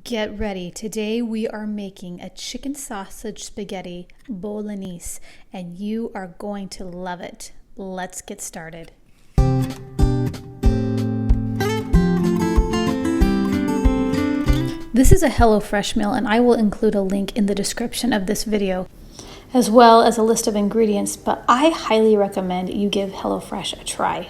Get ready. Today we are making a chicken sausage spaghetti bolognese, and you are going to love it. Let's get started. This is a HelloFresh meal, and I will include a link in the description of this video, as well as a list of ingredients, but I highly recommend you give HelloFresh a try.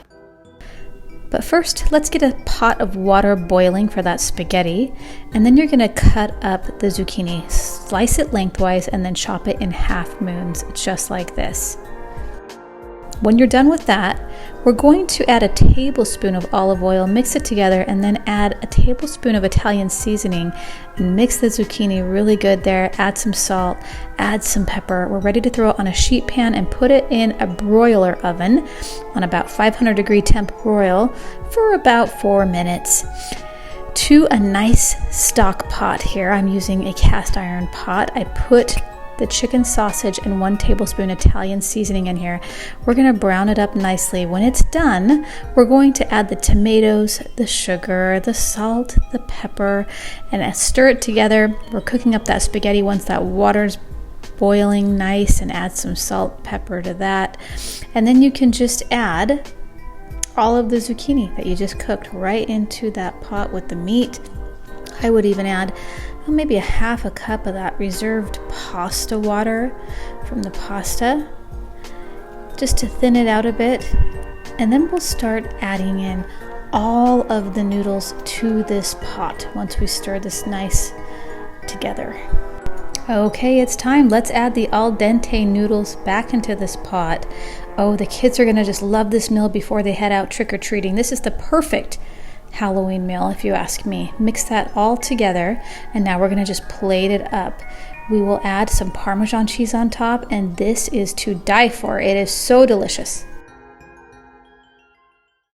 But first, let's get a pot of water boiling for that spaghetti, and then you're going to cut up the zucchini, slice it lengthwise, and then chop it in half moons, just like this. When you're done with that, we're going to add a tablespoon of olive oil, mix it together, and then add a tablespoon of Italian seasoning, and mix the zucchini really good there. Add some salt, add some pepper. We're ready to throw it on a sheet pan and put it in a broiler oven on about 500-degree temp broil for about 4 minutes. To a nice stock pot here, I'm using a cast iron pot. I put the chicken sausage and 1 tablespoon Italian seasoning in here. We're going to brown it up nicely. When it's done, we're going to add the tomatoes, the sugar, the salt, the pepper, and stir it together. We're cooking up that spaghetti once that water's boiling nice, and add some salt, pepper to that. And then you can just add all of the zucchini that you just cooked right into that pot with the meat. I would even add maybe a half a cup of that reserved pasta water from the pasta, just to thin it out a bit. And then we'll start adding in all of the noodles to this pot once we stir this nice together. Okay, it's time. Let's add the al dente noodles back into this pot. Oh, the kids are gonna just love this meal before they head out trick-or-treating. This is the perfect Halloween meal, if you ask me. Mix that all together, and now we're going to just plate it up. We will add some Parmesan cheese on top, and this is to die for. It is so delicious.